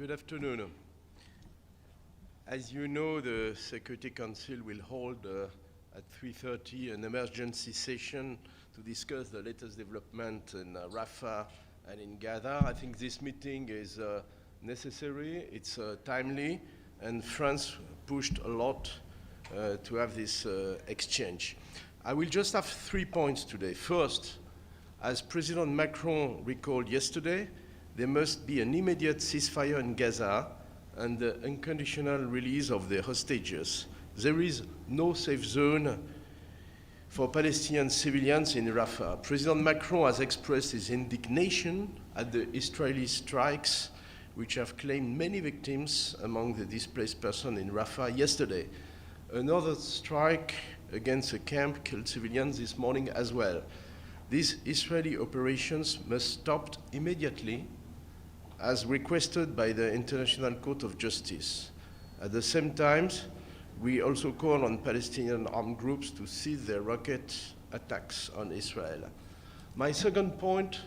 Good afternoon. As you know, the Security Council will hold at 3:30 an emergency session to discuss the latest development in Rafah and in Gaza. I think this meeting is necessary, it's timely, and France pushed a lot to have this exchange. I will just have 3 points today. First, as President Macron recalled yesterday, there must be an immediate ceasefire in Gaza and the unconditional release of the hostages. There is no safe zone for Palestinian civilians in Rafah. President Macron has expressed his indignation at the Israeli strikes, which have claimed many victims among the displaced persons in Rafah yesterday. Another strike against a camp killed civilians this morning as well. These Israeli operations must stop immediately, as requested by the International Court of Justice. At the same time, we also call on Palestinian armed groups to cease their rocket attacks on Israel. My second point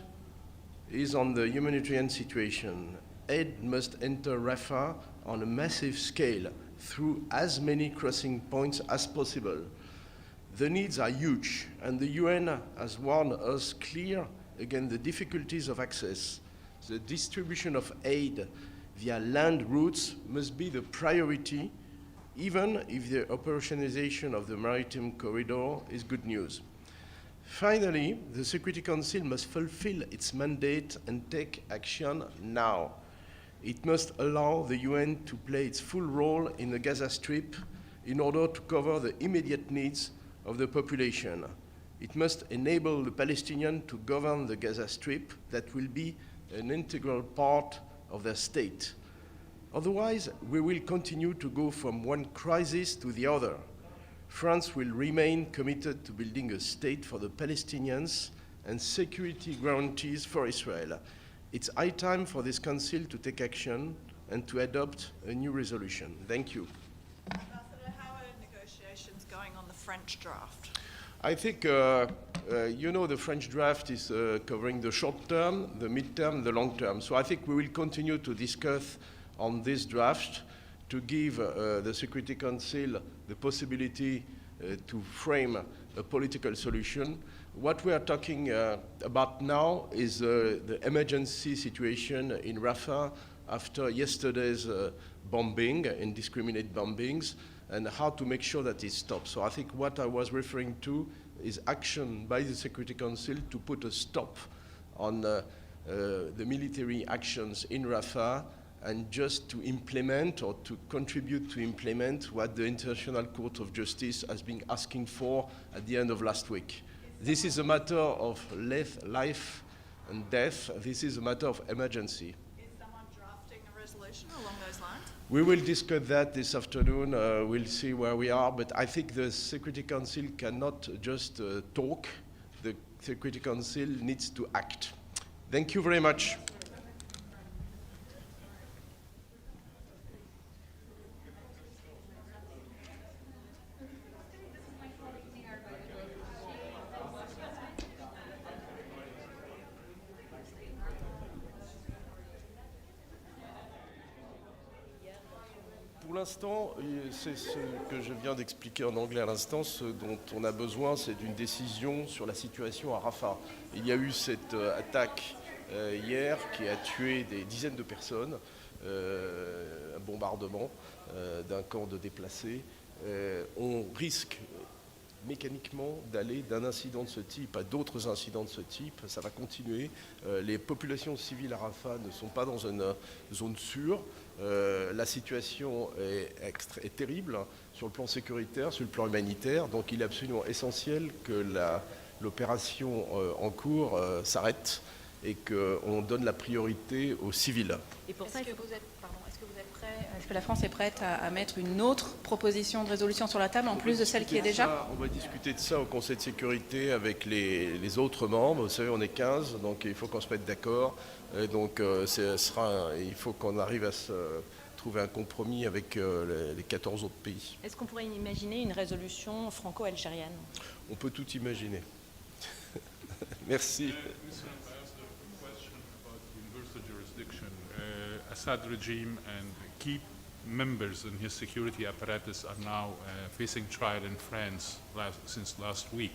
is on the humanitarian situation. Aid must enter Rafah on a massive scale through as many crossing points as possible. The needs are huge, and the UN has warned us clear against the difficulties of access. The distribution of aid via land routes must be the priority, even if the operationalization of the maritime corridor is good news. Finally, the Security Council must fulfill its mandate and take action now. It must allow the UN to play its full role in the Gaza Strip in order to cover the immediate needs of the population. It must enable the Palestinians to govern the Gaza Strip that will be an integral part of their state. Otherwise, we will continue to go from one crisis to the other. France will remain committed to building a state for the Palestinians and security guarantees for Israel. It's high time for this council to take action and to adopt a new resolution. Thank you. Ambassador, how are negotiations going on the French draft? I think, you know, the French draft is covering the short term, the mid-term, the long term. So I think we will continue to discuss on this draft to give the Security Council the possibility to frame a political solution. What we are talking about now is the emergency situation in Rafah after yesterday's bombing, indiscriminate bombings, and how to make sure that it stops. So I think what I was referring to is action by the Security Council to put a stop on the military actions in Rafah and just to implement or to contribute to implement what the International Court of Justice has been asking for at the end of last week. This is a matter of life and death. This is a matter of emergency. Along those lines? We will discuss that this afternoon. We'll see where we are. But I think the Security Council cannot just talk. The Security Council needs to act. Thank you very much. Pour l'instant, c'est ce que je viens d'expliquer en anglais à l'instant, ce dont on a besoin, c'est d'une décision sur la situation à Rafah. Il y a eu cette attaque hier qui a tué des dizaines de personnes, un bombardement d'un camp de déplacés. On risque mécaniquement d'aller d'un incident de ce type à d'autres incidents de ce type. Ça va continuer. Les populations civiles à Rafah ne sont pas dans une zone sûre. La situation est terrible sur le plan sécuritaire, sur le plan humanitaire. Donc il est absolument essentiel que l'opération en cours s'arrête et qu'on donne la priorité aux civils. Et pour ça, est-ce que la France est prête à mettre une autre proposition de résolution sur la table en plus de celle qui est déjà? On va discuter de ça au Conseil de sécurité avec les autres membres. Vous savez, on est 15, donc il faut qu'on se mette d'accord. Donc il faut qu'on arrive à trouver un compromis avec les 14 autres pays. Est-ce qu'on pourrait imaginer une résolution franco-algérienne? On peut tout imaginer. Merci. Assad regime and key members in his security apparatus are now facing trial in France since last week.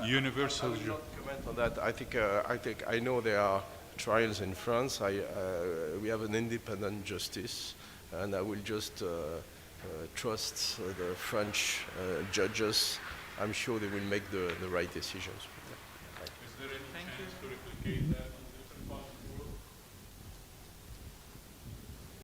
Universal. I will not comment on that. I think I know there are trials in France. We have an independent justice, and I will just trust the French judges. I'm sure they will make the right decisions. Is there any chance to replicate that